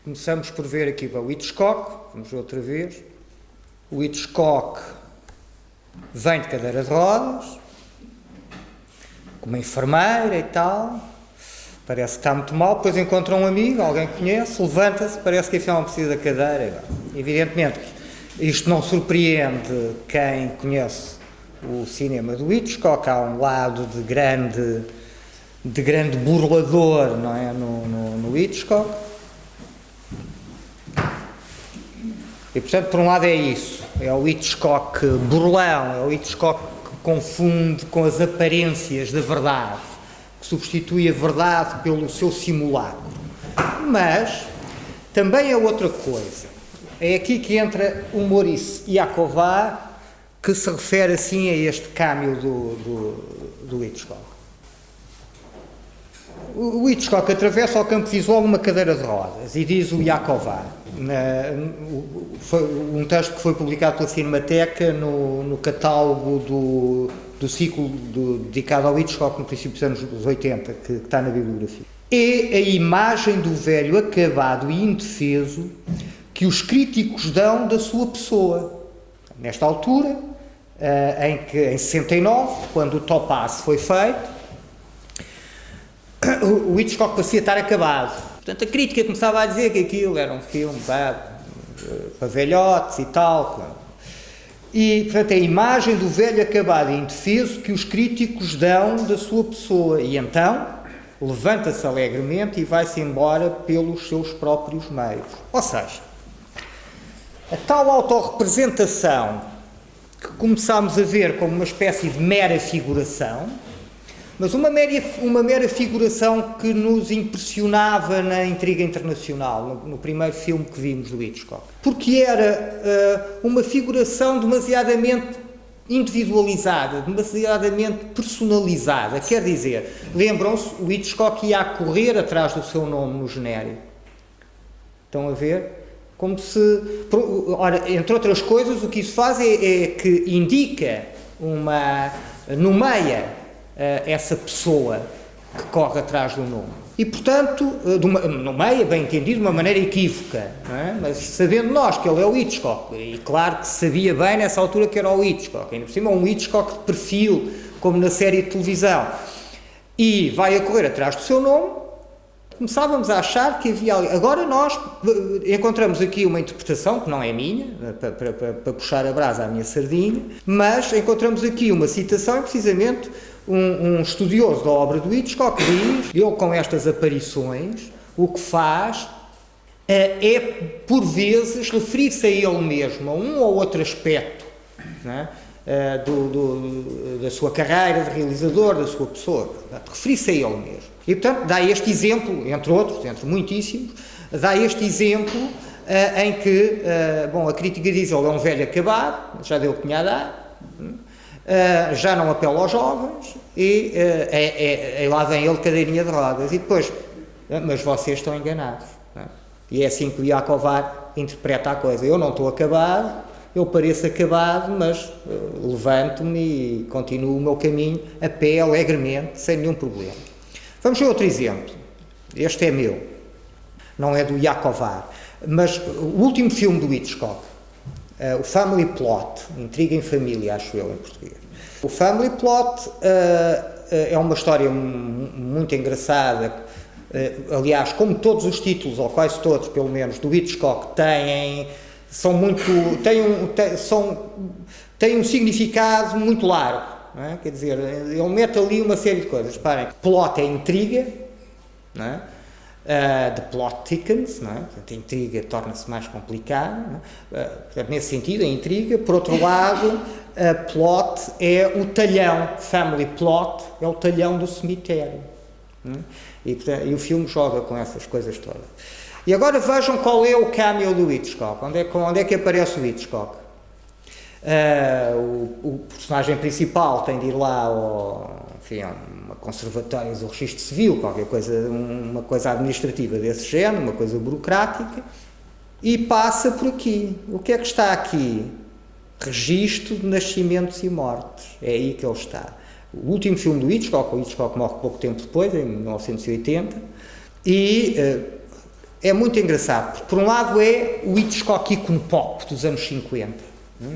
Começamos por ver aqui o Hitchcock, vamos ver outra vez. O Hitchcock vem de cadeira de rodas, com uma enfermeira e tal, parece que está muito mal, depois encontra um amigo, alguém que conhece, levanta-se, parece que afinal não precisa da cadeira. Evidentemente, isto não surpreende quem conhece o cinema do Hitchcock, há um lado de grande burlador, não é, no Hitchcock. E, portanto, por um lado é isso, é o Hitchcock burlão, é o Hitchcock que confunde com as aparências da verdade, que substitui a verdade pelo seu simulacro. Mas também é outra coisa, é aqui que entra o Maurice Yaková, que se refere assim a este câmbio do Hitchcock. O Hitchcock atravessa ao campo visual uma cadeira de rodas e diz o Yaková, foi um texto que foi publicado pela Cinemateca no catálogo do ciclo dedicado ao Hitchcock no princípio dos anos 80, que está na bibliografia. É a imagem do velho acabado e indefeso que os críticos dão da sua pessoa. Nesta altura, em 69, quando o Topaz foi feito, o Hitchcock parecia estar acabado. Portanto, a crítica começava a dizer que aquilo era um filme para velhotes e tal. E, portanto, é a imagem do velho acabado e indefeso que os críticos dão da sua pessoa. E então, levanta-se alegremente e vai-se embora pelos seus próprios meios. Ou seja, a tal autorrepresentação que começámos a ver como uma espécie de mera figuração, mas uma mera figuração que nos impressionava na Intriga Internacional, no primeiro filme que vimos do Hitchcock. Porque era uma figuração demasiadamente individualizada, demasiadamente personalizada. Quer dizer, lembram-se, o Hitchcock ia a correr atrás do seu nome no genérico. Estão a ver? Como se... Ora, entre outras coisas, o que isso faz é que indica nomeia essa pessoa que corre atrás do nome. E, portanto, nomeia, bem entendido, de uma maneira equívoca, não é? Mas sabendo nós que ele é o Hitchcock, e claro que sabia bem nessa altura que era o Hitchcock, ainda por cima um Hitchcock de perfil, como na série de televisão, e vai a correr atrás do seu nome, começávamos a achar que havia ali. Agora nós encontramos aqui uma interpretação, que não é minha, para puxar a brasa à minha sardinha, mas encontramos aqui uma citação, precisamente, um estudioso da obra do Hitchcock diz, ele com estas aparições, o que faz é, por vezes, referir-se a ele mesmo, a um ou outro aspecto, não é? Da sua carreira de realizador, da sua pessoa, referir-se a ele mesmo. E, portanto, dá este exemplo, entre outros, entre muitíssimos, dá este exemplo em que, a crítica diz, ele é um velho acabado, já deu o que tinha a dar, já não apela aos jovens, e lá vem ele cadeirinha de rodas, e depois, mas vocês estão enganados. Não é? E é assim que o Yaková interpreta a coisa. Eu não estou acabado, eu pareço acabado, mas levanto-me e continuo o meu caminho a pé, alegremente, sem nenhum problema. Vamos ver outro exemplo. Este é meu, não é do Yaková, mas o último filme do Hitchcock, o Family Plot, Intriga em Família, acho eu, em português. O Family Plot é uma história muito engraçada, aliás, como todos os títulos, ou quase todos, pelo menos, do Hitchcock, têm um significado muito largo, não é? Quer dizer, ele mete ali uma série de coisas. Reparem, plot é intriga, não é? The plot thickens, não é? Portanto, a intriga torna-se mais complicada, não é? Portanto, nesse sentido, a intriga. Por outro lado, a plot é o talhão, family plot é o talhão do cemitério, não é? E o filme joga com essas coisas todas. E agora vejam qual é o cameo do Hitchcock, onde é que aparece o Hitchcock. O personagem principal tem de ir lá a uma conservatória do registro civil, qualquer coisa, uma coisa administrativa desse género, uma coisa burocrática, e passa por aqui. O que é que está aqui? Registro de nascimentos e mortes. É aí que ele está. O último filme do Hitchcock, o Hitchcock morre pouco tempo depois, em 1980, e é muito engraçado, porque por um lado é o Hitchcock ícone pop dos anos 50,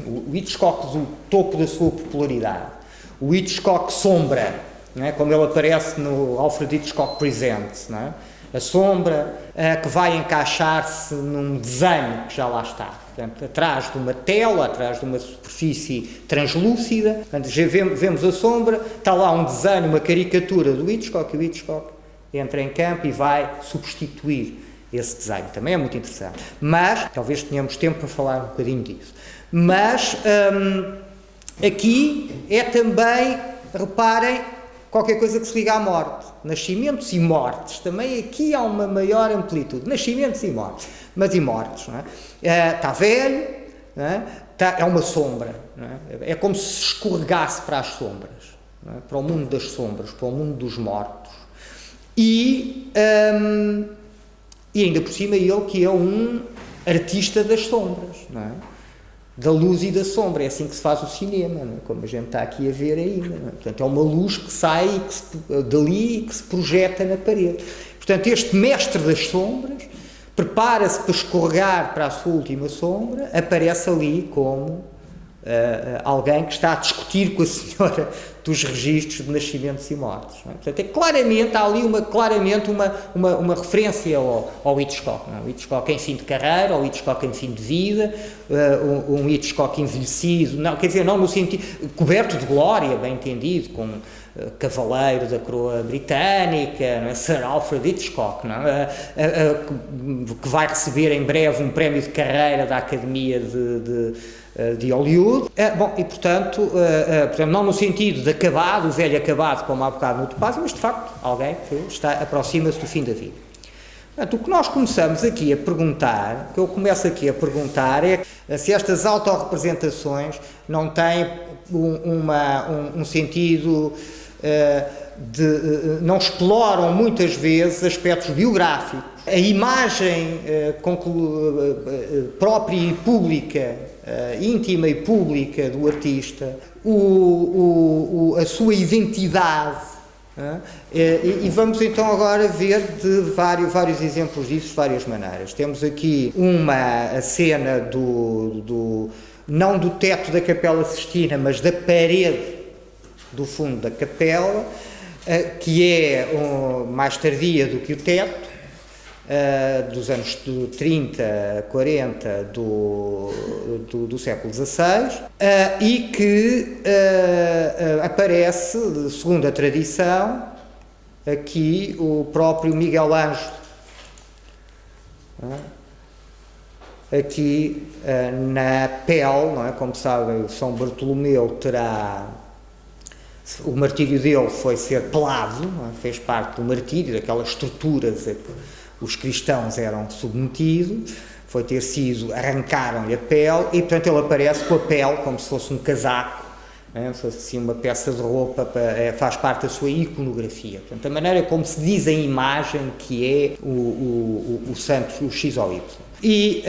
o Hitchcock do topo da sua popularidade, o Hitchcock sombra, não é? Como ele aparece no Alfred Hitchcock Presents, não é? A sombra que vai encaixar-se num desenho que já lá está. Portanto, atrás de uma tela, atrás de uma superfície translúcida, portanto, já vemos a sombra, está lá um desenho, uma caricatura do Hitchcock, e o Hitchcock entra em campo e vai substituir esse desenho. Também é muito interessante. Mas, talvez tenhamos tempo para falar um bocadinho disso. Mas, aqui é também, reparem, qualquer coisa que se liga à morte. Nascimentos e mortes. Também aqui há uma maior amplitude. Nascimentos e mortes. Mas e mortes, não é? Está velho, não é? É uma sombra. Não é? É como se escorregasse para as sombras. Não é? Para o mundo das sombras, para o mundo dos mortos. E ainda por cima ele que é um artista das sombras, não é? Da luz e da sombra, é assim que se faz o cinema, não é? Como a gente está aqui a ver ainda, não é? Portanto, é uma luz que sai dali e que se projeta na parede. Portanto, este mestre das sombras prepara-se para escorregar para a sua última sombra, aparece ali como alguém que está a discutir com a senhora dos registros de nascimentos e mortes. Não é? Portanto, há ali uma referência ao Hitchcock. Não é? O Hitchcock em fim de carreira, o Hitchcock em fim de vida, um Hitchcock envelhecido, não, quer dizer, não no sentido, coberto de glória, bem entendido, com cavaleiro da coroa britânica, não é? Sir Alfred Hitchcock, não é? Que vai receber em breve um prémio de carreira da Academia de Hollywood. Bom, e portanto, não no sentido de acabado, o velho acabado, como há bocado no Topázio, mas de facto alguém que aproxima-se do fim da vida. Portanto, o que nós começamos aqui a perguntar, o que eu começo aqui a perguntar é se estas autorrepresentações não têm um sentido não exploram muitas vezes aspectos biográficos. A imagem própria e pública, íntima e pública do artista, a sua identidade. E vamos então agora ver de vários exemplos disso de várias maneiras. Temos aqui uma cena não do teto da Capela Sistina, mas da parede do fundo da capela, que é mais tardia do que o teto, dos anos 30, 40 do século XVI, e que aparece, segundo a tradição, aqui o próprio Miguel Ângelo, aqui na pele, não é? Como sabem, São Bartolomeu o martírio dele foi ser pelado, não é? Fez parte do martírio, daquelas estruturas a que os cristãos eram submetidos, arrancaram-lhe a pele e, portanto, ele aparece com a pele como se fosse um casaco, não é? Se fosse assim uma peça de roupa, faz parte da sua iconografia. Portanto, a maneira como se diz a imagem que é o santo, o X ou Y. E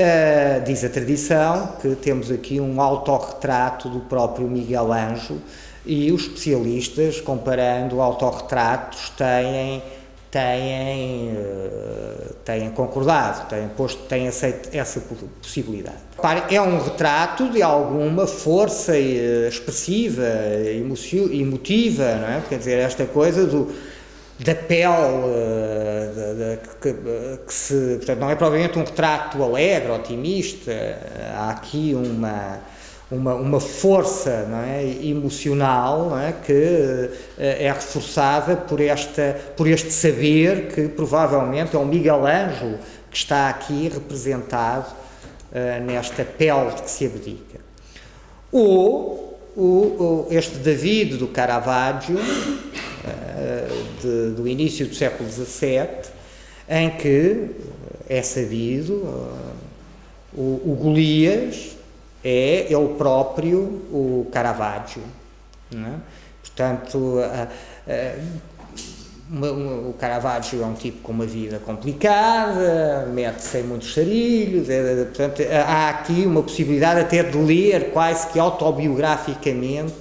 diz a tradição que temos aqui um autorretrato do próprio Miguel Ângelo, e os especialistas, comparando autorretratos, têm concordado, têm aceito essa possibilidade. É um retrato de alguma força expressiva, emotiva, não é? Quer dizer, esta coisa da pele, portanto, não é provavelmente um retrato alegre, otimista, há aqui uma força, não é, emocional, não é, que é reforçada por este saber que provavelmente é o Miguel Ângelo que está aqui representado nesta pele de que se abdica. Ou este David do Caravaggio, do início do século XVII, em que é sabido o Golias é ele próprio o Caravaggio, não é? Portanto, o Caravaggio é um tipo com uma vida complicada, mete-se em muitos sarilhos, portanto, há aqui uma possibilidade até de ler quase que autobiograficamente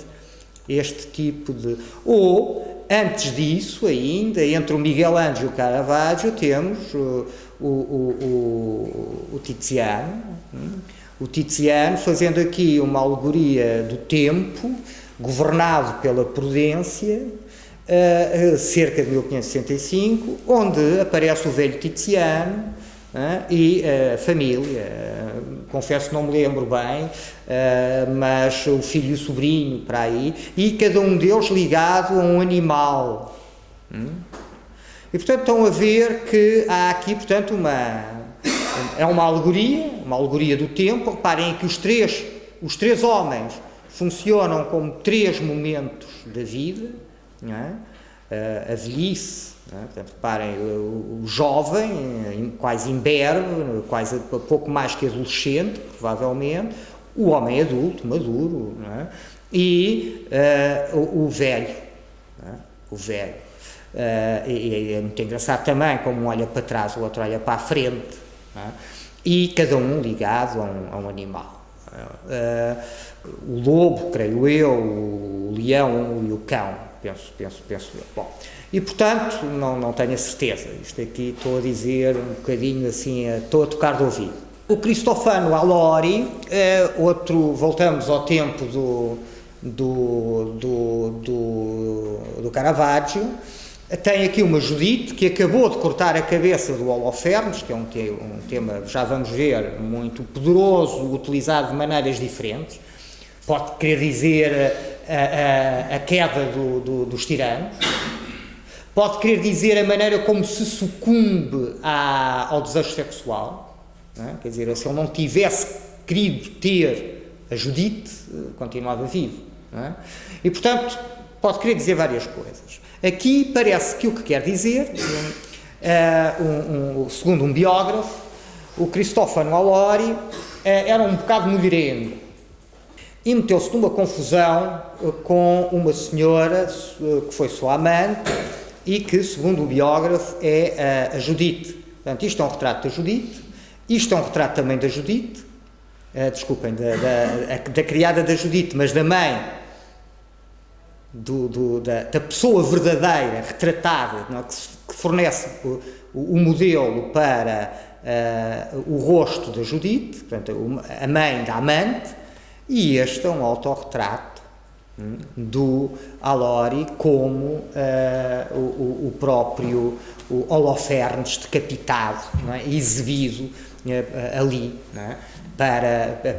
este tipo de... Ou Antes disso, ainda, entre o Miguel Ângelo e o Caravaggio, temos o Tiziano. O Tiziano fazendo aqui uma alegoria do tempo, governado pela prudência, cerca de 1565, onde aparece o velho Tiziano e a família. Confesso que não me lembro bem, mas o filho e o sobrinho para aí, e cada um deles ligado a um animal. E portanto estão a ver que há aqui, portanto, é uma alegoria do tempo. Reparem que os três homens funcionam como três momentos da vida, não é? A velhice, não é? Portanto, reparem, o jovem, quase imberbe, quase pouco mais que adolescente, provavelmente, o homem adulto, maduro, não é? E o velho, não é? O velho. E é muito engraçado também, como um olha para trás, o outro olha para a frente, não é? E cada um ligado a um animal. O lobo, creio eu, o leão e o cão, penso eu. Bom, e portanto, não tenho a certeza, isto aqui estou a dizer um bocadinho assim, estou a tocar do ouvido. O Cristofano Allori, voltamos ao tempo do Caravaggio, tem aqui uma Judite que acabou de cortar a cabeça do Holofernes, que é um tema, já vamos ver, muito poderoso, utilizado de maneiras diferentes. Pode querer dizer a queda dos tiranos, pode querer dizer a maneira como se sucumbe ao desejo sexual, não é? Quer dizer, se ele não tivesse querido ter a Judite, continuava vivo, não é? E portanto, pode querer dizer várias coisas. Aqui parece que o que quer dizer, segundo um biógrafo, o Cristofano Allori era um bocado mulherengo e meteu-se numa confusão com uma senhora que foi sua amante e que, segundo o biógrafo, é a Judite. Portanto, isto é um retrato da Judite, isto é um retrato também da Judite, desculpem, da criada da Judite, mas da mãe, da pessoa verdadeira, retratada, não é? que fornece o modelo para o rosto da Judite, portanto, a mãe da amante, e este é um autorretrato do Allori como o próprio Holofernes decapitado, não é? Exibido ali, não é?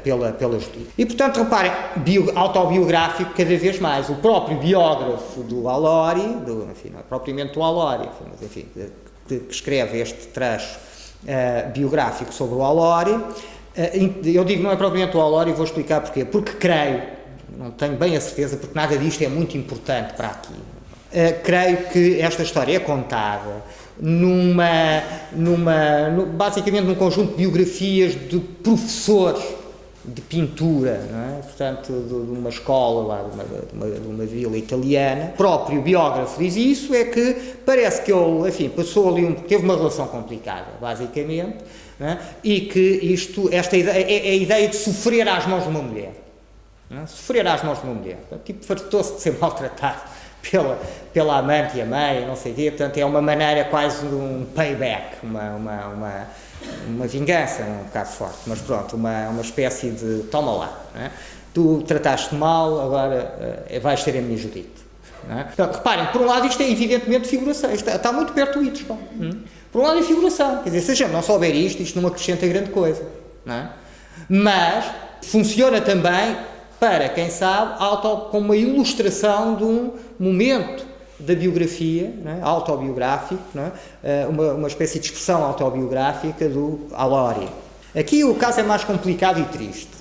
Pela Judite. E, portanto, reparem, autobiográfico cada vez mais. O próprio biógrafo do Allori, enfim, não é propriamente do Allori, mas enfim, que escreve este trecho biográfico sobre o Allori, eu digo não é propriamente o Allori e vou explicar porquê. Porque creio, não tenho bem a certeza, porque nada disto é muito importante para aqui. Creio que esta história é contada basicamente num conjunto de biografias de professores de pintura, não é? Portanto, de uma escola lá, de uma vila italiana. O próprio biógrafo diz isso, é que parece que ele, enfim, passou ali teve uma relação complicada, basicamente, não é? E que esta ideia, é a ideia de sofrer às mãos de uma mulher, não é? Sofrer às mãos de uma mulher, tipo, fartou-se de ser maltratado pela amante e a mãe, não sei o quê, portanto é uma maneira quase de um payback, uma vingança, um bocado forte, mas pronto, uma espécie de toma lá, não é? Tu trataste mal, agora vais ter a minha Judite. Não é? Então, reparem, por um lado isto é evidentemente figuração, está muito perto do Hitchcock. Por um lado é figuração, quer dizer, se a gente não souber isto não acrescenta grande coisa, não é? Mas funciona também para, quem sabe, como uma ilustração de um momento da biografia, não é? Autobiográfico, não é? Uma espécie de expressão autobiográfica do Allori. Aqui o caso é mais complicado e triste.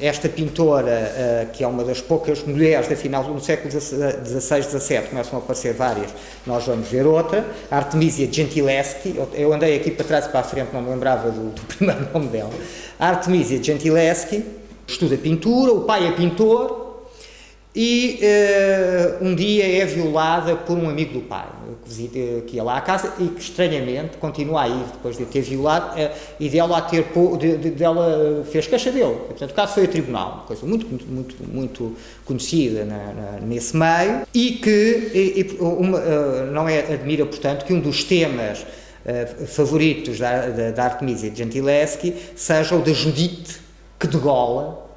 Esta pintora, que é uma das poucas mulheres, afinal, no século XVI, XVII, começam a aparecer várias, nós vamos ver outra, Artemisia Gentileschi. Eu andei aqui para trás e para a frente, não me lembrava do primeiro nome dela. Artemisia Gentileschi estuda pintura, o pai é pintor, e um dia é violada por um amigo do pai, que ia lá à casa e que estranhamente continua a ir depois de ter violado e dela fez queixa dele. Portanto, o caso foi a tribunal, uma coisa muito conhecida nesse meio e que não é admira, portanto, que um dos temas favoritos da Artemisia Gentileschi seja o da Judite que degola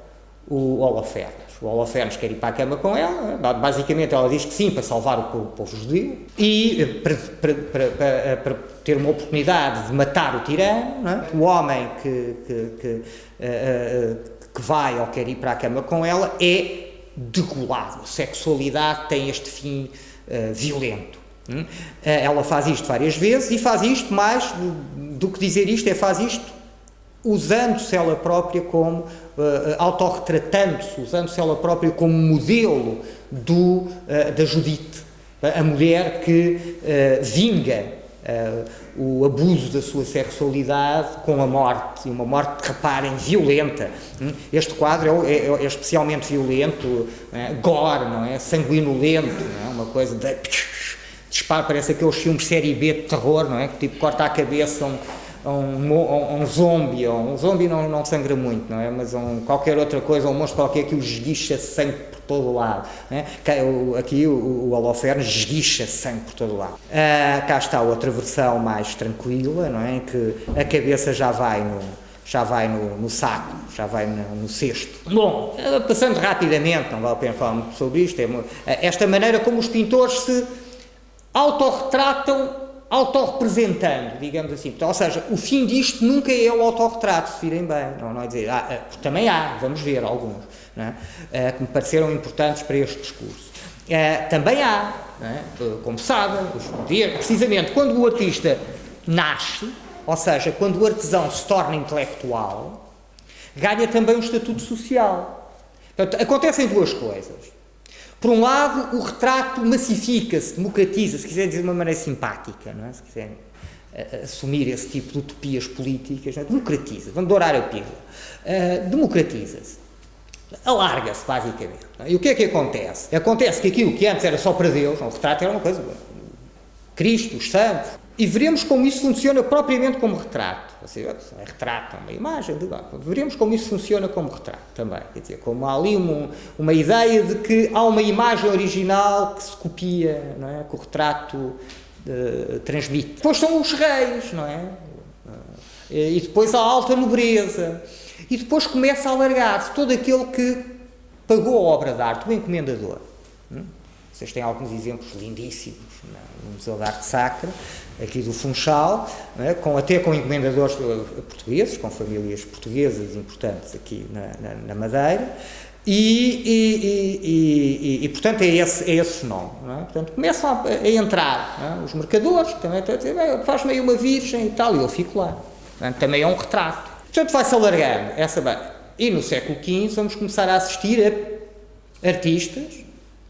o Holofernes. O Holofernes quer ir para a cama com ela, basicamente ela diz que sim, para salvar o povo judeu, e para ter uma oportunidade de matar o tirano, não é? O homem que vai ou quer ir para a cama com ela é degolado. A sexualidade tem este fim violento. Ela faz isto várias vezes e faz isto mais do que dizer isto, faz isto usando-se ela própria como, autorretratando-se, usando-se ela própria como modelo da Judite, a mulher que vinga o abuso da sua sexualidade com a morte, e uma morte, reparem, violenta. Este quadro é especialmente violento, gore, não é? Sanguinolento, não é? Uma coisa de disparo, parece aqueles filmes série B de terror, não é? Que tipo corta a cabeça um zombie, um zombie não sangra muito, não é? Mas qualquer outra coisa, um monstro qualquer que o esguicha sangue por todo o lado, não é? Aqui o Holofernes esguicha sangue por todo o lado. Cá está outra versão mais tranquila, não é? Que a cabeça já vai no saco, já vai no cesto. Bom, passando rapidamente, não vale a pena falar muito sobre isto, esta maneira como os pintores se autorretratam, autorrepresentando, digamos assim. Ou seja, o fim disto nunca é o autorretrato, se virem bem, não é dizer, também vamos ver alguns, não é? Que me pareceram importantes para este discurso. Também há, não é? Como sabem, precisamente quando o artista nasce, ou seja, quando o artesão se torna intelectual, ganha também um estatuto social. Portanto, acontecem duas coisas. Por um lado, o retrato massifica-se, democratiza, se quiser dizer de uma maneira simpática, não é? Se quiserem assumir esse tipo de utopias políticas, não é? Democratiza, vamos dourar a pílula, democratiza-se, alarga-se basicamente. Não é? E o que é que acontece? Acontece que aquilo que antes era só para Deus, um retrato era uma coisa, Cristo, os santos, e veremos como isso funciona propriamente como retrato. Ou seja, é retrato, é uma imagem, veremos como isso funciona como retrato também. Quer dizer, como há ali uma ideia de que há uma imagem original que se copia, não é? Que o retrato transmite. Depois são os reis, não é? E depois a alta nobreza. E depois começa a alargar-se todo aquele que pagou a obra de arte, o encomendador. Vocês têm alguns exemplos lindíssimos no Museu de Arte Sacra, aqui do Funchal, até com encomendadores portugueses, com famílias portuguesas importantes aqui na Madeira, e portanto é esse fenómeno. Não é? Portanto, começam a entrar os mercadores, que também estão a dizer, faz-me aí uma virgem e tal, e eu fico lá. Portanto, também é um retrato. Portanto, vai-se alargando e no século XV vamos começar a assistir a artistas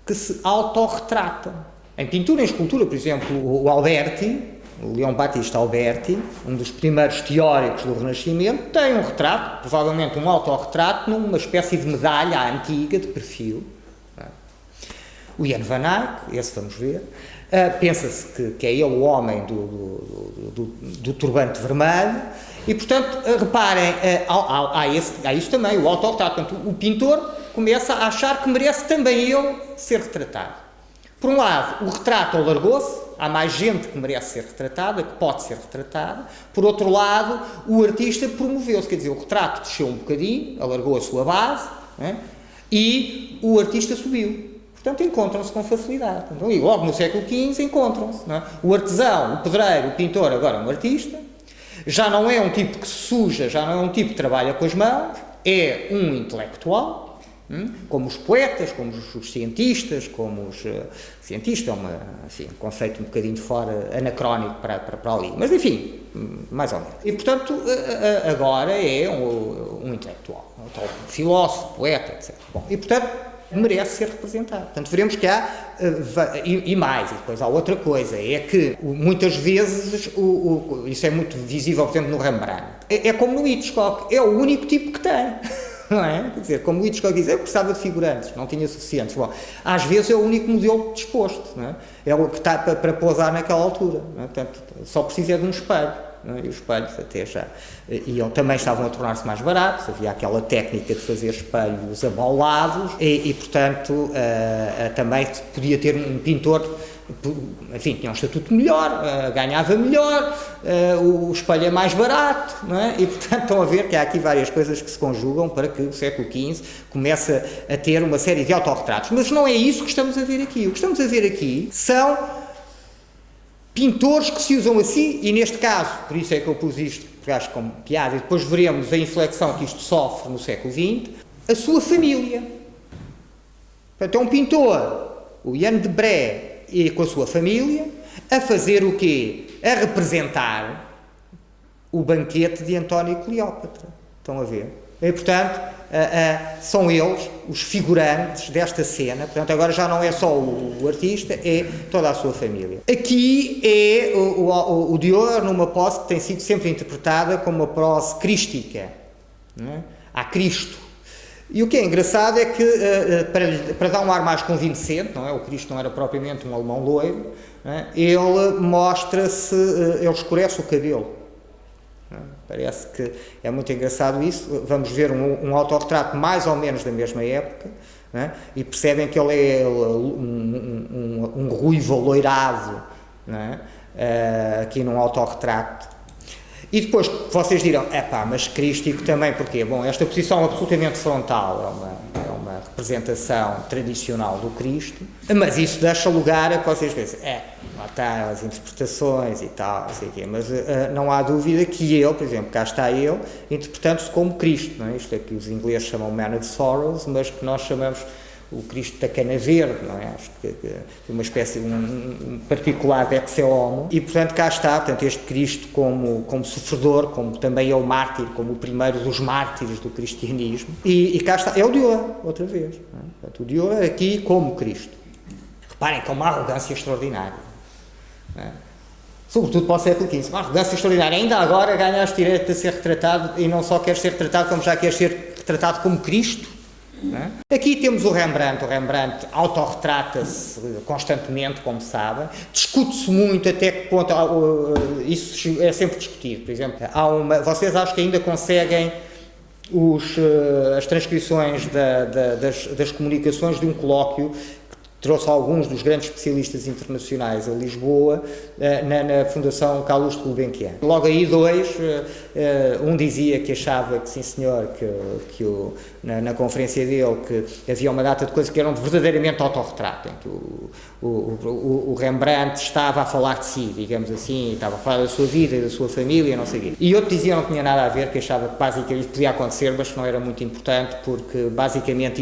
que se autorretratam. Em pintura e em escultura, por exemplo, o Alberti, o Leão Battista Alberti, um dos primeiros teóricos do Renascimento, tem um retrato, provavelmente um autorretrato, numa espécie de medalha antiga, de perfil. O Jan van Eyck, esse vamos ver, pensa-se que é ele o homem do turbante vermelho, e, portanto, reparem, há isso também, o autorretrato. Portanto, o pintor começa a achar que merece também ele ser retratado. Por um lado, o retrato alargou-se, há mais gente que merece ser retratada, que pode ser retratada. Por outro lado, o artista promoveu-se, quer dizer, o retrato desceu um bocadinho, alargou a sua base, e o artista subiu. Portanto, encontram-se com facilidade. Então, e logo no século XV encontram-se. O artesão, o pedreiro, o pintor, agora é um artista. Já não é um tipo que se suja, já não é um tipo que trabalha com as mãos, é um intelectual. Como os poetas, como os cientistas, cientista é um conceito um bocadinho fora, anacrónico para ali, mas enfim, mais ou menos. E portanto, agora é um intelectual, um filósofo, poeta, etc. Bom, e portanto, merece ser representado. Portanto, veremos que há, e mais, e depois há outra coisa, é que muitas vezes, isso é muito visível, por exemplo, no Rembrandt, é como no Hitchcock, é o único tipo que tem. não é? Quer dizer, como o Hitchcock diz, eu precisava de figurantes, não tinha suficientes. Bom, às vezes é o único modelo disposto, não é? É o que está para pousar naquela altura, não é? Portanto, só precisa de um espelho, não é? E os espelhos até já também estavam a tornar-se mais baratos, havia aquela técnica de fazer espelhos abaulados portanto, também podia ter um pintor, enfim, tinha um estatuto melhor, ganhava melhor, o espelho é mais barato, não é? E, portanto, estão a ver que há aqui várias coisas que se conjugam para que o século XV comece a ter uma série de autorretratos. Mas não é isso que estamos a ver aqui. O que estamos a ver aqui são pintores que se usam assim, e neste caso, por isso é que eu pus isto, porque acho como piada, e depois veremos a inflexão que isto sofre no século XX, a sua família. Portanto, é um pintor, o Jan de Bré, e com a sua família, a fazer o quê? A representar o banquete de António e Cleópatra. Estão a ver? E, portanto, são eles os figurantes desta cena. Portanto, agora já não é só o artista, é toda a sua família. Aqui é o Dior numa pose que tem sido sempre interpretada como uma pose crística. Não é? Há Cristo. E o que é engraçado é que, para dar um ar mais convincente, não é? O Cristo não era propriamente um alemão loiro, não é? Ele mostra-se, ele escurece o cabelo. Não é? Parece que é muito engraçado isso. Vamos ver um autorretrato mais ou menos da mesma época, não é? E percebem que ele é um ruivo aloirado, não é? Aqui num autorretrato. E depois vocês dirão, mas crístico também, porquê? Bom, esta posição absolutamente frontal é uma representação tradicional do Cristo, mas isso deixa lugar a que vocês pensem, lá está as interpretações e tal, não sei o quê, mas não há dúvida que ele, por exemplo, cá está ele, interpretando-se como Cristo, não é? Isto é que os ingleses chamam Man of Sorrows, mas que nós chamamos o Cristo da Cana Verde, não é? Acho que uma espécie, um particular de ex homo, e portanto cá está, portanto, este Cristo como sofredor, como também é o mártir, como o primeiro dos mártires do cristianismo, e cá está, é o Dior, outra vez, não é? Portanto, o Dior aqui como Cristo. Reparem que é uma arrogância extraordinária, não é? Sobretudo para o século XV, uma arrogância extraordinária. Ainda agora ganhaste direito a ser retratado, e não só queres ser retratado, como já queres ser retratado como Cristo. É? Aqui temos o Rembrandt autorretrata-se constantemente, como sabem, discute-se muito até que ponto, isso é sempre discutido, por exemplo, vocês acham que ainda conseguem as transcrições das comunicações de um colóquio trouxe alguns dos grandes especialistas internacionais a Lisboa, na Fundação Carlos de Gulbenkian. Logo aí um dizia que achava que sim senhor, na conferência dele, que havia uma data de coisas que eram verdadeiramente autorretrato, em que o Rembrandt estava a falar de si, digamos assim, estava a falar da sua vida e da sua família, não sei o quê. E outro dizia que não tinha nada a ver, que achava que basicamente podia acontecer, mas que não era muito importante, porque basicamente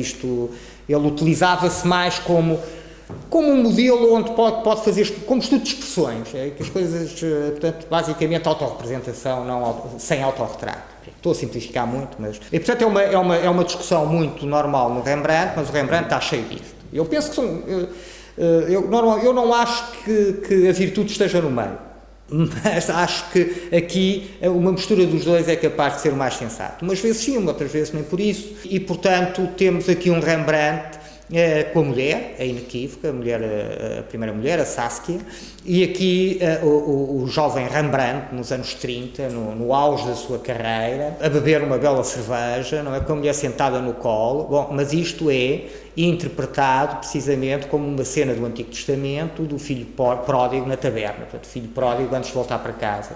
ele utilizava-se mais como um modelo onde pode fazer, como estudo de expressões, que as coisas, portanto, basicamente autorrepresentação, sem autorretrato. Estou a simplificar muito, mas... E, portanto, é uma discussão muito normal no Rembrandt, mas o Rembrandt está cheio disto. Eu penso que eu não acho que a virtude esteja no meio, mas acho que aqui uma mistura dos dois é capaz de ser o mais sensato. Umas vezes sim, outras vezes nem por isso. E, portanto, temos aqui um Rembrandt com a mulher, a inequívoca, a primeira mulher, a Saskia, e aqui o jovem Rembrandt, nos anos 30, no auge da sua carreira, a beber uma bela cerveja, não é? Com a mulher sentada no colo. Bom, mas isto é interpretado precisamente como uma cena do Antigo Testamento do filho pródigo na taberna, portanto, filho pródigo antes de voltar para casa.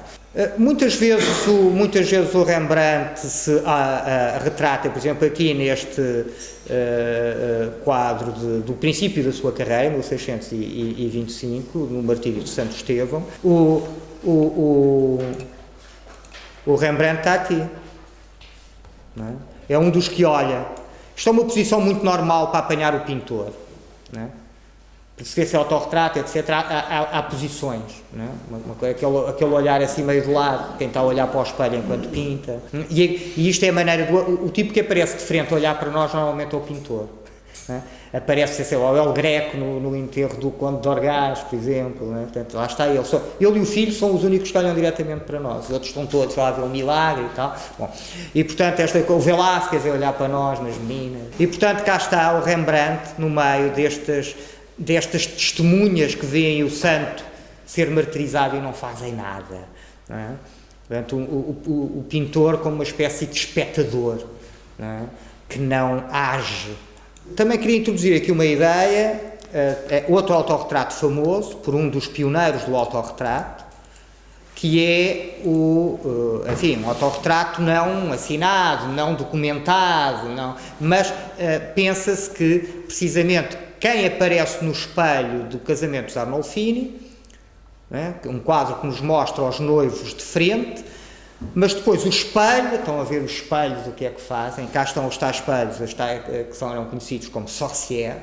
Muitas vezes o Rembrandt se retrata, por exemplo, aqui neste quadro do princípio da sua carreira, 1625, no Martírio de Santo Estevão, o Rembrandt está aqui, não é? É um dos que olha. Isto é uma posição muito normal para apanhar o pintor, não é? Para se ver se é autorretrato, etc. Há posições, não é? Aquele olhar assim meio de lado, quem está a olhar para o espelho enquanto pinta. E isto é a maneira o tipo que aparece de frente a olhar para nós normalmente é o pintor. Né? Aparece, sei lá, o El Greco no enterro do Conde de Orgaz, por exemplo. Né? Portanto, lá está ele. Ele e o filho são os únicos que olham diretamente para nós. Os outros estão todos lá a ver um milagre e tal. Bom, e, portanto, o Velázquez a olhar para nós, nas meninas. E, portanto, cá está o Rembrandt no meio destas testemunhas que veem o santo ser martirizado e não fazem nada. Não é? Portanto, o pintor como uma espécie de espectador, não é? Que não age. Também queria introduzir aqui uma ideia, outro autorretrato famoso, por um dos pioneiros do autorretrato, que é um autorretrato não assinado, não documentado, mas pensa-se que, precisamente, quem aparece no espelho do casamento de Arnolfini, né, um quadro que nos mostra os noivos de frente, mas depois o espelho, estão a ver os espelhos, o que é que fazem, cá estão os tais espelhos, que eram conhecidos como sorcières,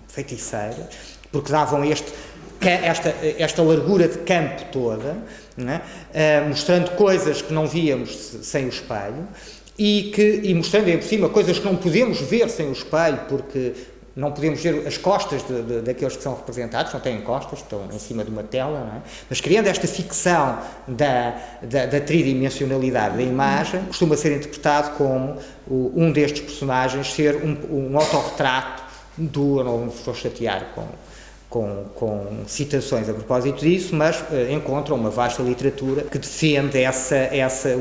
feiticeiras, porque davam esta largura de campo toda, né, mostrando coisas que não víamos sem o espelho, e mostrando aí por cima coisas que não podemos ver sem o espelho, porque não podemos ver as costas daqueles que são representados, não têm costas, estão em cima de uma tela, não é? Mas criando esta ficção da tridimensionalidade da imagem, costuma ser interpretado como um destes personagens ser um autorretrato eu não me estou a chatear com citações a propósito disso, mas encontram uma vasta literatura que defende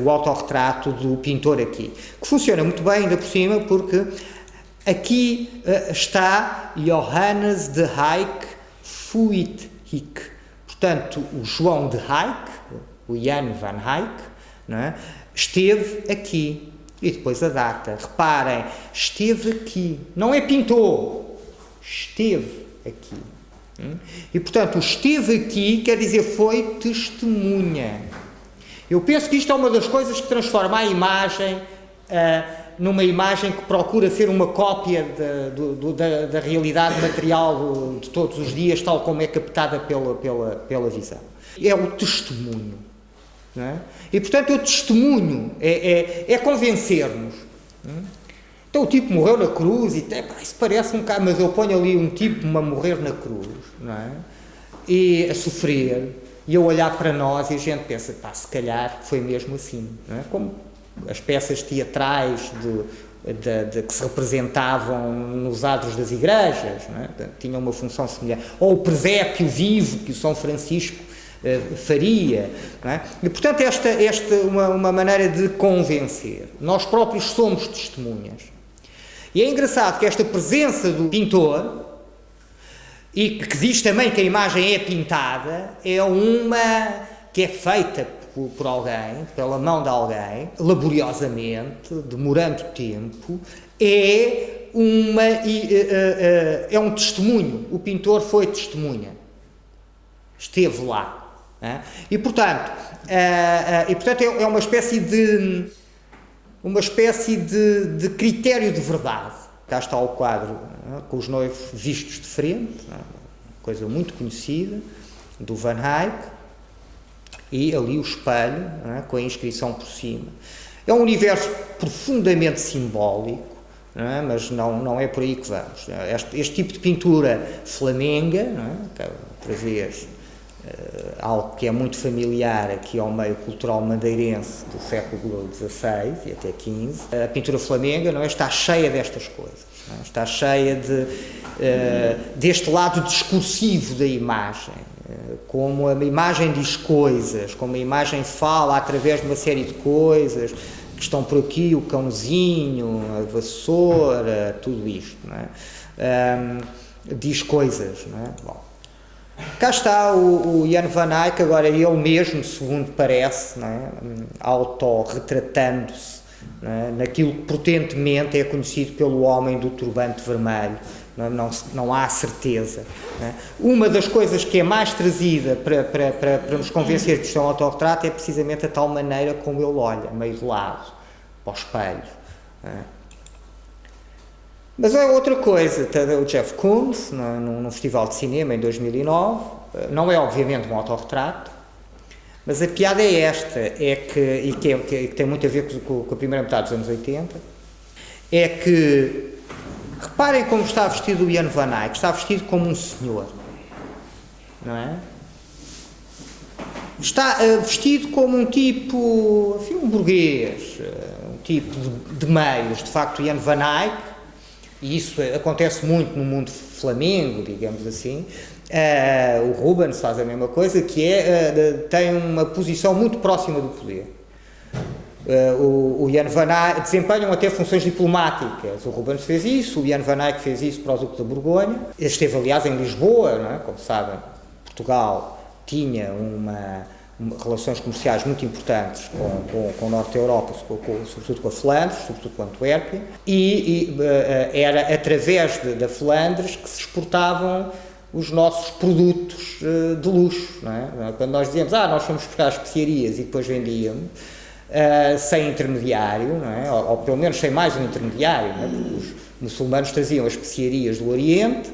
o autorretrato do pintor aqui, que funciona muito bem ainda por cima, porque aqui está Johannes de Eyck Fuithijk, portanto o João de Eyck, o Jan van Eyck, não é? Esteve aqui, e depois a data, reparem, esteve aqui, não é pintor, esteve aqui, e portanto o esteve aqui quer dizer foi testemunha. Eu penso que isto é uma das coisas que transforma a imagem numa imagem que procura ser uma cópia da realidade material de todos os dias, tal como é captada pela visão. É o testemunho. Não é? E, portanto, o testemunho é convencer-nos. Então, o tipo morreu na cruz e isso parece um bocado, mas eu ponho ali um tipo a morrer na cruz, não é? E a sofrer, e a olhar para nós e a gente pensa, se calhar foi mesmo assim, não é? Como as peças teatrais que se representavam nos adros das igrejas, não é? Tinham uma função semelhante. Ou o presépio vivo que o São Francisco faria. Não é? E, portanto, esta uma maneira de convencer. Nós próprios somos testemunhas. E é engraçado que esta presença do pintor, e que diz também que a imagem é pintada, é uma que é feita por alguém, pela mão de alguém, laboriosamente, demorando tempo, é um testemunho. O pintor foi testemunha. Esteve lá. Né? E, portanto, é uma espécie de critério de verdade. Cá está o quadro, né? Com os noivos vistos de frente, né? Coisa muito conhecida, do Van Eyck. E ali o espelho, é? Com a inscrição por cima. É um universo profundamente simbólico, é? Mas não é por aí que vamos. Este tipo de pintura flamenga, que é, outra vez, algo que é muito familiar aqui ao meio cultural madeirense do século XVI e até XV, a pintura flamenga está cheia destas coisas, está cheia deste lado discursivo da imagem. Como a imagem diz coisas, como a imagem fala através de uma série de coisas que estão por aqui, o cãozinho, a vassoura, tudo isto, não é? Diz coisas, não é? Bom, cá está o Jan van Eyck, agora ele mesmo, segundo parece, não é? Autorretratando-se, não é? Naquilo que potentemente é conhecido pelo homem do turbante vermelho. Não há certeza. Né? Uma das coisas que é mais trazida para nos convencer que isto é um autorretrato é precisamente a tal maneira como ele olha, meio de lado, para o espelho. Né? Mas é outra coisa. O Jeff Koons, num festival de cinema em 2009, não é obviamente um autorretrato, mas a piada é esta, que tem muito a ver com a primeira metade dos anos 80, é que Reparem como está vestido o Jan van Eyck, está vestido como um senhor, não é? Está vestido como um tipo, enfim, um burguês, um tipo de meios. De facto, o Jan van Eyck, e isso acontece muito no mundo flamengo, digamos assim, o Rubens faz a mesma coisa, que tem uma posição muito próxima do poder. O Jan van Eyck desempenham até funções diplomáticas. O Rubens fez isso, o Jan van Eyck fez isso para o Duque da Borgonha. Ele esteve, aliás, em Lisboa, não é? Como sabem, Portugal tinha relações comerciais muito importantes com o Norte da Europa, sobretudo com a Flandres, sobretudo com a Antuérpia, e era através da Flandres que se exportavam os nossos produtos de luxo, não é? Quando nós dizemos, nós fomos buscar especiarias e depois vendíamos, sem intermediário, não é? Ou pelo menos sem mais um intermediário, não é? Porque os muçulmanos traziam as especiarias do Oriente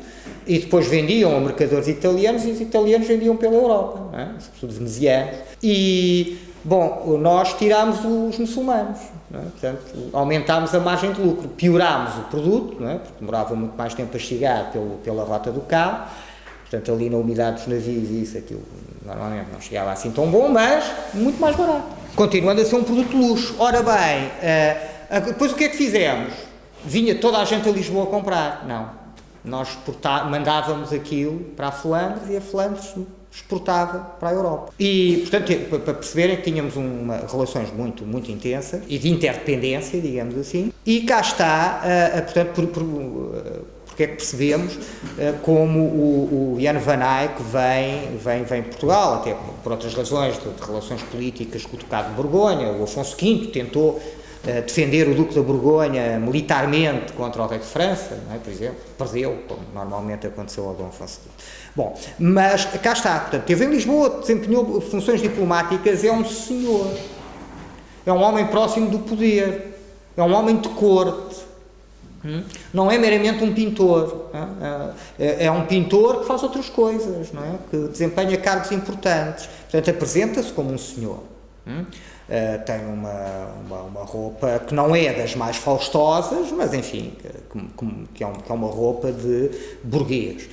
e depois vendiam a mercadores italianos e os italianos vendiam pela Europa, não é? Sobretudo venezianos. E, bom, nós tirámos os muçulmanos, não é? Portanto, aumentámos a margem de lucro, piorámos o produto, não é? Porque demorava muito mais tempo a chegar pela Rota do Cabo, portanto, ali na umidade dos navios aquilo normalmente não chegava assim tão bom, mas muito mais barato. Continuando a ser um produto de luxo. Ora bem, depois o que é que fizemos? Vinha toda a gente a Lisboa comprar? Não. Nós mandávamos aquilo para a Flandres e a Flandres exportava para a Europa. E, portanto, para perceberem que tínhamos relações muito, muito intensas e de interdependência, digamos assim. E cá está, portanto, porque é que percebemos como o Jan van Eyck vem Portugal, até por outras razões de relações políticas com o Ducado de Borgonha. O Afonso V tentou defender o Duque da Borgonha militarmente contra o rei de França, não é? Por exemplo, perdeu, como normalmente aconteceu ao Dom Afonso V. Bom, mas cá está, portanto, esteve em Lisboa, desempenhou funções diplomáticas, é um senhor, é um homem próximo do poder, é um homem de corte, não é meramente um pintor, é um pintor que faz outras coisas, não é? Que desempenha cargos importantes, portanto apresenta-se como um senhor. Tem uma roupa que não é das mais faustosas, mas enfim, que é uma roupa de burguês.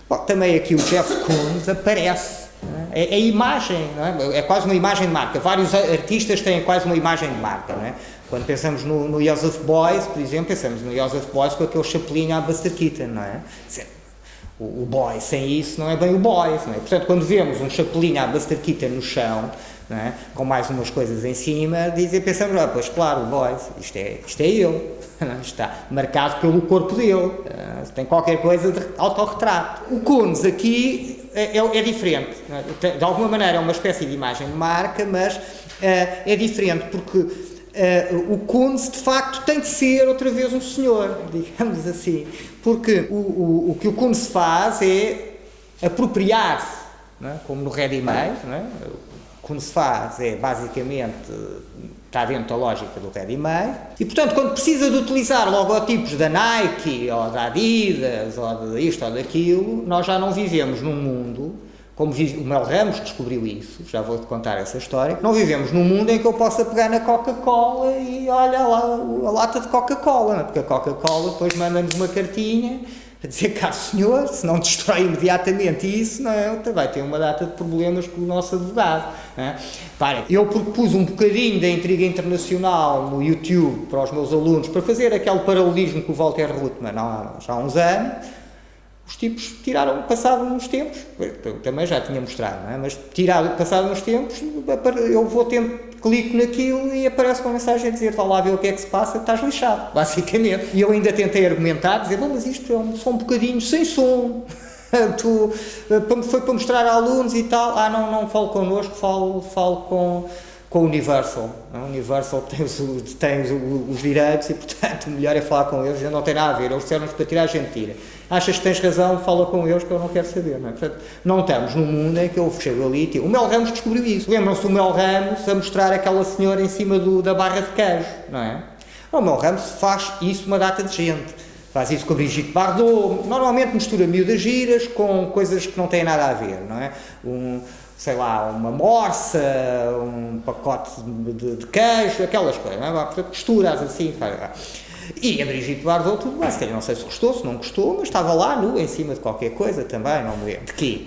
Bom, também aqui o Jeff Koons aparece, é a imagem, não é? É quase uma imagem de marca. Vários artistas têm quase uma imagem de marca, não é? Quando pensamos no Joseph Beuys, por exemplo, pensamos no Joseph Beuys com aquele chapelinho à Buster Keaton, não é? O Beuys sem isso não é bem o Beuys, não é? Portanto, quando vemos um chapelinho à Buster Keaton no chão, não é? Com mais umas coisas em cima, pensamos, pois claro, o Beuys, isto é ele, está marcado pelo corpo dele, tem qualquer coisa de autorretrato. O Koons aqui é diferente, de alguma maneira é uma espécie de imagem de marca, mas é diferente porque o Koons de facto tem de ser outra vez um senhor, digamos assim, porque o que o Koons faz é apropriar-se, não é? Como no ready-made, não é? O que se faz é basicamente está dentro da lógica do ready-made e portanto quando precisa de utilizar logotipos da Nike ou da Adidas ou de isto ou daquilo, nós já não vivemos num mundo, como o Mel Ramos descobriu isso, já vou-te contar essa história, não vivemos num mundo em que eu possa pegar na Coca-Cola e olha lá a lata de Coca-Cola, não é? Porque a Coca-Cola depois manda-nos uma cartinha a dizer, cá senhor, se não destrói imediatamente isso, não é? Vai ter uma data de problemas com o nosso advogado. Não é? Parem, eu porque pus um bocadinho da intriga internacional no YouTube para os meus alunos, para fazer aquele paralelismo com o Walter Ruttmann já há uns anos, os tipos tiraram, passado uns tempos, eu também já tinha mostrado, não é? Mas passado uns tempos, eu clico naquilo e aparece uma mensagem a dizer, vá lá ver o que é que se passa, estás lixado, basicamente. E eu ainda tentei argumentar, dizer, mas isto é só um bocadinho sem som, foi para mostrar a alunos e tal, não falo connosco, falo com o Universal. A Universal tem os direitos e, portanto, o melhor é falar com eles, não tem nada a ver, eles disseram-nos para tirar, a gente tira. Achas que tens razão, fala com eles que eu não quero saber, não é? Portanto, não estamos num mundo em que eu chego ali, o Mel Ramos descobriu isso. Lembram-se do Mel Ramos a mostrar aquela senhora em cima da barra de queijo, não é? O Mel Ramos faz isso uma data de gente. Faz isso com a Brigitte Bardot, normalmente mistura miúdas giras com coisas que não têm nada a ver, não é? Sei lá, uma morsa, um pacote de queijo, aquelas coisas, não é? Portanto, misturas assim, faz. E a Brigitte Bardot, tudo bem, se calhar não sei se gostou, se não gostou, mas estava lá nua em cima de qualquer coisa também, não me lembro de quê.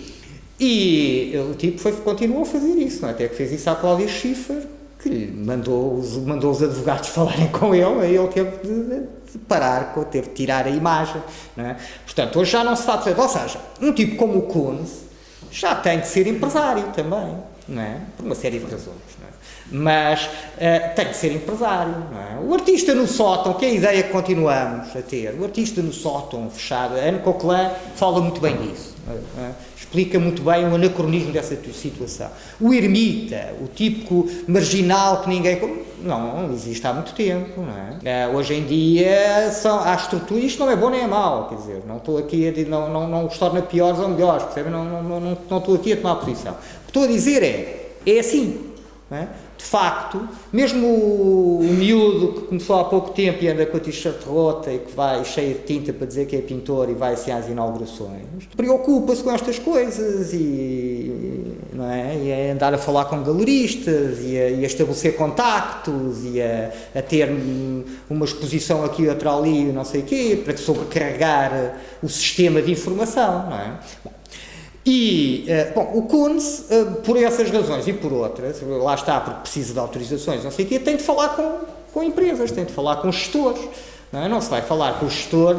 E o tipo continuou a fazer isso, não é? Até que fez isso à Cláudia Schiffer, que mandou os advogados falarem com ele, e ele teve de parar, teve de tirar a imagem, não é? Portanto, hoje já não se faz, ou seja, um tipo como o Koons já tem de ser empresário também, não é? Por uma série de razões, não é? Mas tem de ser empresário, não é? O artista no sótão, que é a ideia que continuamos a ter, o artista no sótão fechado, a Anne Coquelin fala muito bem disso, não é? Explica muito bem o anacronismo dessa situação. O ermita, o típico marginal que ninguém... Não existe há muito tempo, não é? Hoje em dia há estruturas, isto não é bom nem é mau, quer dizer, não estou aqui não os torna piores ou melhores, percebem? Não estou aqui a tomar posição. O que estou a dizer é assim, não é? De facto, mesmo o miúdo que começou há pouco tempo e anda com a t-shirt rota e que vai cheio de tinta para dizer que é pintor e vai assim às inaugurações, preocupa-se com estas coisas não é? E a andar a falar com galeristas e a estabelecer contactos e a ter uma exposição aqui, outra ali, não sei o quê, para sobrecarregar o sistema de informação, não é? E, o Koons, por essas razões e por outras, lá está, porque precisa de autorizações, não sei o quê, tem de falar com empresas, tem de falar com gestores, não é? Não se vai falar com o gestor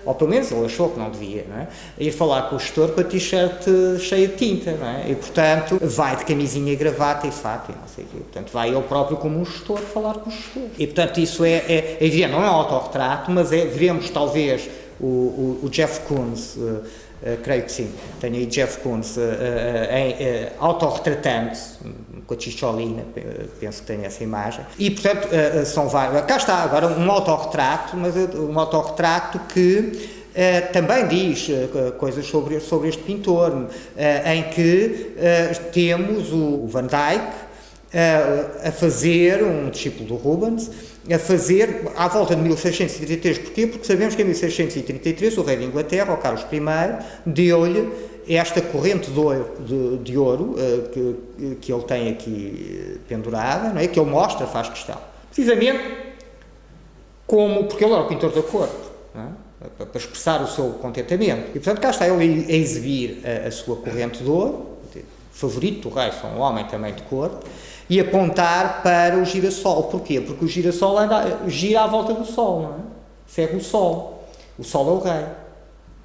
ou pelo menos ele achou que não devia, não é? Ir falar com o gestor com a t-shirt cheia de tinta, não é? E, portanto, vai de camisinha e gravata e fato e não sei o quê. Portanto, vai ele próprio como um gestor falar com o gestor. E, portanto, isso é evidente, não é um autorretrato, mas veremos talvez o Jeff Koons, creio que sim, tenho aí Jeff Koons autorretratando-se com a Chicholina, penso que tenho essa imagem, e portanto são vários, cá está agora um autorretrato, mas um autorretrato que também diz coisas sobre este pintor, em que temos o Van Dyck a fazer, um discípulo do Rubens, a fazer à volta de 1633, porquê? Porque sabemos que em 1633 o rei de Inglaterra, o Carlos I, deu-lhe esta corrente de ouro que ele tem aqui pendurada, não é? Que ele mostra, faz questão. Precisamente porque ele era o pintor da corte, não é? Para expressar o seu contentamento. E portanto cá está ele a exibir a sua corrente de ouro, favorito do rei, só um homem também de corte, e apontar para o girassol. Porquê? Porque o girassol gira à volta do Sol, não é? Segue o Sol. O Sol é o rei.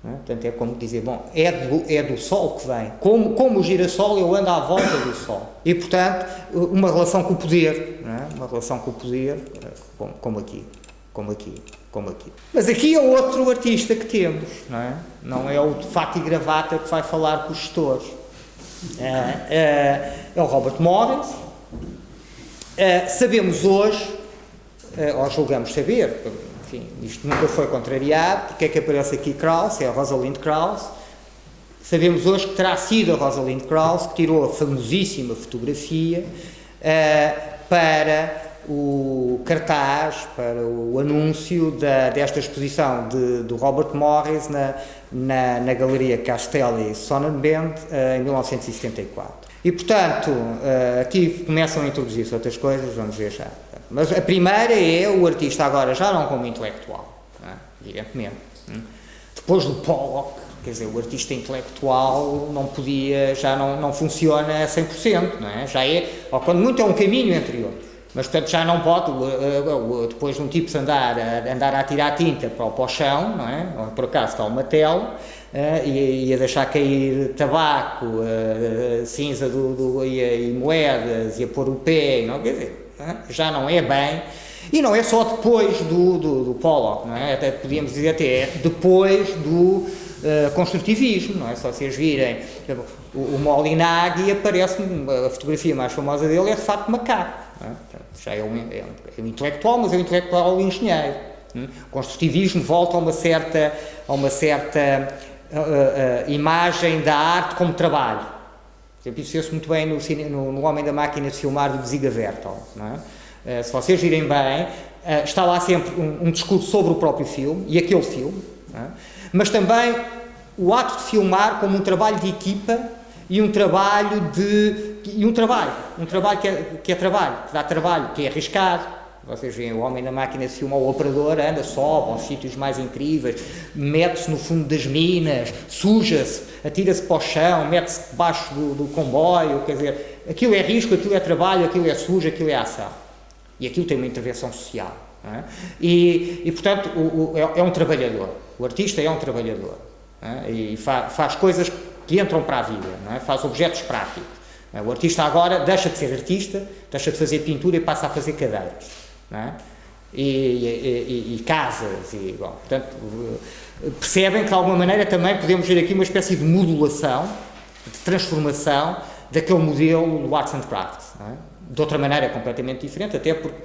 Não é? Portanto, é como dizer, é do Sol que vem. Como o girassol, ele anda à volta do Sol. E, portanto, uma relação com o poder. Não é? Uma relação com o poder, como aqui. Mas aqui é outro artista que temos, não é? Não é o de fato e gravata que vai falar com os gestores. É o Robert Morris. Sabemos hoje, ou julgamos saber, enfim, isto nunca foi contrariado, porque é que aparece aqui Krauss, é a Rosalind Krauss. Sabemos hoje que terá sido a Rosalind Krauss que tirou a famosíssima fotografia para o cartaz, para o anúncio desta exposição do Robert Morris na Galeria Castelli Sonnenbend em 1974. E, portanto, aqui começam a introduzir-se outras coisas, vamos ver já. Mas a primeira é o artista agora já não como intelectual, não é? Evidentemente. Depois do Pollock, quer dizer, o artista intelectual já não funciona a 100%, não é? Já é, ou quando muito é um caminho entre outros. Mas, portanto, já não pode, depois de um tipo andar a tirar tinta para o chão, não é? Ou por acaso está uma tela, e a deixar cair tabaco, cinza e moedas, e a pôr o pé, não, quer dizer, já não é bem. E não é só depois do Pollock, não é? Até podíamos dizer até depois do construtivismo, não é? Se vocês virem o Molinaghi, aparece-me, a fotografia mais famosa dele é de facto macaco. Já é um intelectual, mas é um intelectual engenheiro. O construtivismo volta a uma certa imagem da arte como trabalho. Por exemplo, isso vê-se muito bem no Homem da Máquina de Filmar do Ziga Vertel. Não é? Se vocês virem bem, está lá sempre um discurso sobre o próprio filme e aquele filme, não é? Mas também o ato de filmar como um trabalho de equipa e um trabalho que é trabalho, que dá trabalho, que é arriscado. Vocês veem, o homem na máquina se filma, o operador anda, sobe aos sítios mais incríveis, mete-se no fundo das minas, suja-se, atira-se para o chão, mete-se debaixo do comboio, quer dizer, aquilo é risco, aquilo é trabalho, aquilo é sujo, aquilo é ação. E aquilo tem uma intervenção social. Não é? E portanto, é um trabalhador. O artista é um trabalhador. Não é? E faz coisas que entram para a vida, não é? Faz objetos práticos. Não é? O artista agora deixa de ser artista, deixa de fazer pintura e passa a fazer cadeiras. Não é? E casas. Bom, portanto, percebem que de alguma maneira também podemos ver aqui uma espécie de modulação, de transformação daquele modelo do Arts and Crafts. Não é? De outra maneira completamente diferente, até porque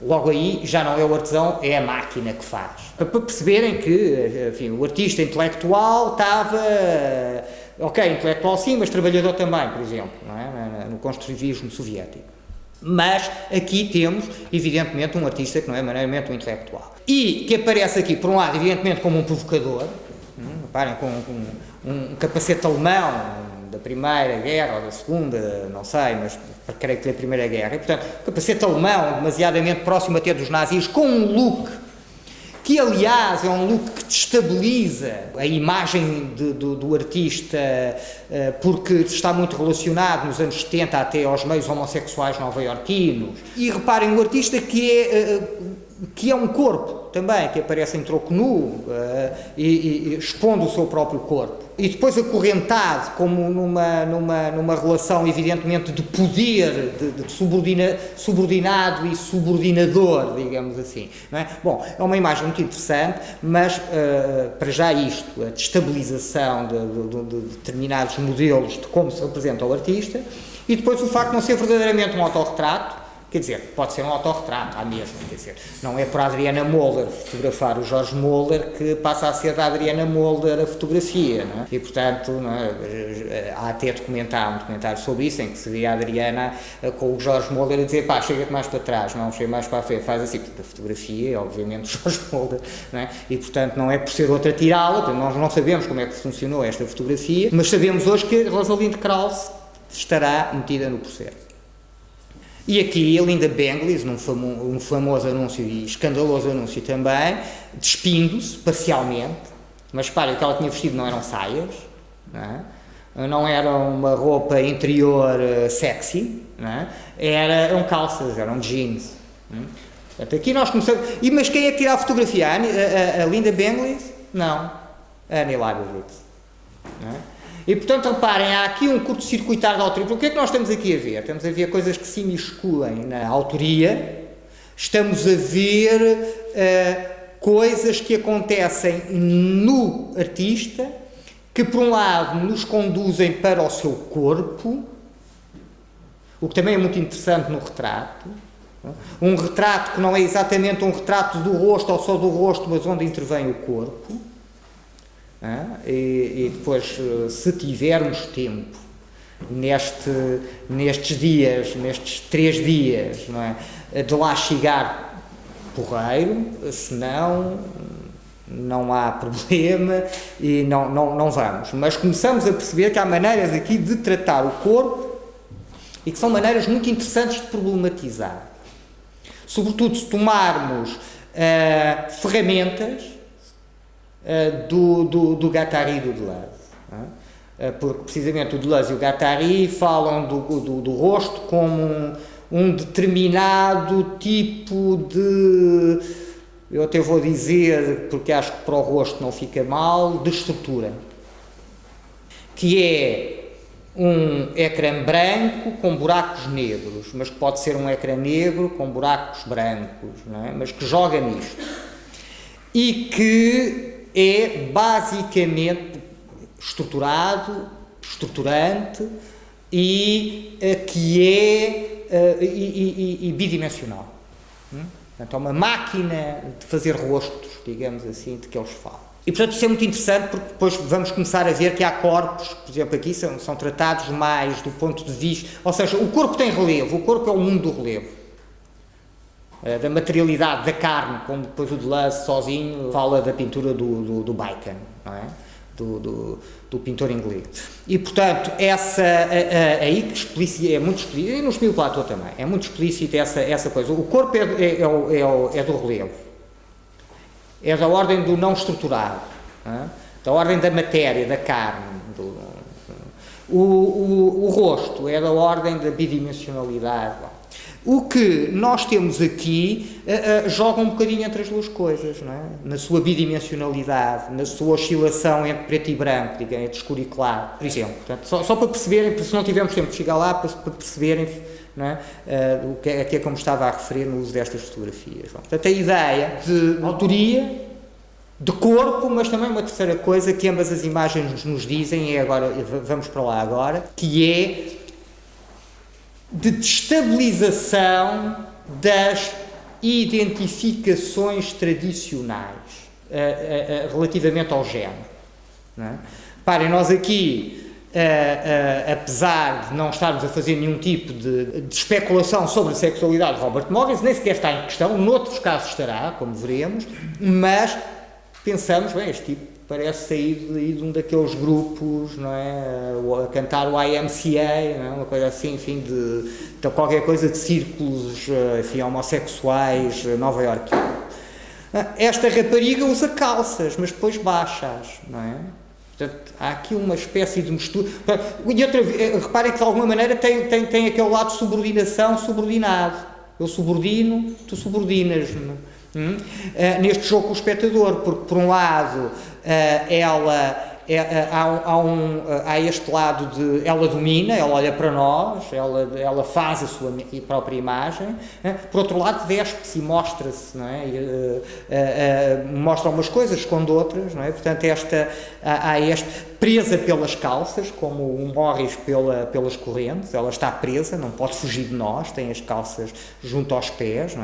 logo aí já não é o artesão, é a máquina que faz. Para perceberem que, enfim, o artista intelectual estava, ok, intelectual sim, mas trabalhador também, por exemplo, não é? No construtivismo soviético. Mas aqui temos, evidentemente, um artista que não é meramente um intelectual. E que aparece aqui, por um lado, evidentemente, como um provocador, reparem, com um capacete alemão, da Primeira Guerra ou da Segunda, não sei, mas creio que da Primeira Guerra. E, portanto, capacete alemão, demasiadamente próximo até dos nazis, com um look que, aliás, é um look que destabiliza a imagem do artista, porque está muito relacionado nos anos 70 até aos meios homossexuais nova-iorquinos. E reparem, o artista que é um corpo também, que aparece em troco nu e expondo o seu próprio corpo. E depois acorrentado como numa relação evidentemente de poder, de subordinado e subordinador, digamos assim. Não é? Bom, é uma imagem muito interessante, mas para já isto, a destabilização de determinados modelos de como se representa o artista, e depois o facto de não ser verdadeiramente um autorretrato. Quer dizer, pode ser um autorretrato, à mesma, quer dizer, não é por Adriana Moller fotografar o Jorge Moller que passa a ser da Adriana Moller a fotografia, não é? E, portanto, não é? Há até um documentário sobre isso, em que se vê a Adriana com o Jorge Moller a dizer, pá, chega-te mais para trás, não, chega mais para a frente, faz assim, porque a fotografia é, obviamente, o Jorge Moller, não é? E, portanto, não é por ser outra tirá-la, nós não sabemos como é que funcionou esta fotografia, mas sabemos hoje que Rosalind Krauss estará metida no processo. E aqui a Linda Benglis, num famoso anúncio e escandaloso anúncio também, despindo-se parcialmente, mas repare, o que ela tinha vestido não eram saias, não era uma roupa interior sexy, eram calças, eram jeans. Portanto, aqui nós começamos... Mas quem é que tira a fotografia? A Linda Benglis? Não, a Annie Leibovitz. E, portanto, reparem, há aqui um curto-circuitar da autoria. O que é que nós estamos aqui a ver? Estamos a ver coisas que se imiscuem na autoria, estamos a ver coisas que acontecem no artista, que, por um lado, nos conduzem para o seu corpo, o que também é muito interessante no retrato. Um retrato que não é exatamente um retrato do rosto ou só do rosto, mas onde intervém o corpo. E depois, se tivermos tempo nestes dias, nestes 3 dias, não é, de lá chegar porreiro, senão não há problema e não vamos. Mas começamos a perceber que há maneiras aqui de tratar o corpo e que são maneiras muito interessantes de problematizar. Sobretudo se tomarmos ferramentas do Guattari e do Deleuze, porque precisamente o Deleuze e o Guattari falam do rosto como um determinado tipo de, eu até vou dizer, porque acho que para o rosto não fica mal, de estrutura, que é um ecrã branco com buracos negros, mas que pode ser um ecrã negro com buracos brancos, não é? Mas que joga nisto e que é basicamente estruturado, estruturante e que é bidimensional. Portanto, é uma máquina de fazer rostos, digamos assim, de que eles falam. E, portanto, isso é muito interessante porque depois vamos começar a ver que há corpos, por exemplo, aqui são tratados mais do ponto de vista... Ou seja, o corpo tem relevo, o corpo é o mundo do relevo. Da materialidade da carne, como depois o Deleuze sozinho fala da pintura do Bacon, não é? do pintor inglês. E, portanto, aí que é muito explícito, e no Smil Platô também, é muito explícito essa coisa. O corpo é do relevo, é da ordem do não estruturado, da ordem da matéria, da carne. O rosto é da ordem da bidimensionalidade. O que nós temos aqui joga um bocadinho entre as duas coisas, não é? Na sua bidimensionalidade, na sua oscilação entre preto e branco, digamos, entre escuro e claro, por exemplo. Portanto, só para perceberem, se não tivermos tempo de chegar lá, para perceberem, não é? O que é como estava a referir no uso destas fotografias. Portanto, a ideia de autoria, de corpo, mas também uma terceira coisa que ambas as imagens nos dizem, vamos para lá agora, que é de destabilização das identificações tradicionais relativamente ao género. Não é? Parem, nós aqui, apesar de não estarmos a fazer nenhum tipo de especulação sobre a sexualidade de Robert Morris, nem sequer está em questão, noutros casos estará, como veremos, mas pensamos, bem, este tipo parece sair de um daqueles grupos, não é, a cantar o YMCA, não é? Uma coisa assim, enfim, de qualquer coisa de círculos, enfim, homossexuais nova-iorquinos. Esta rapariga usa calças, mas depois baixa-as, não é? Portanto, há aqui uma espécie de mistura. E reparem que de alguma maneira tem aquele lado de subordinação, subordinado. Eu subordino, tu subordinas-me. Neste jogo com o espectador, porque por um lado há este lado de ela domina, ela olha para nós, ela faz a sua própria imagem, por outro lado despe-se e mostra-se, não é? Mostra umas coisas, esconde outras, não é? Portanto há presa pelas calças, como o Morris pelas correntes, ela está presa, não pode fugir de nós, tem as calças junto aos pés, não é?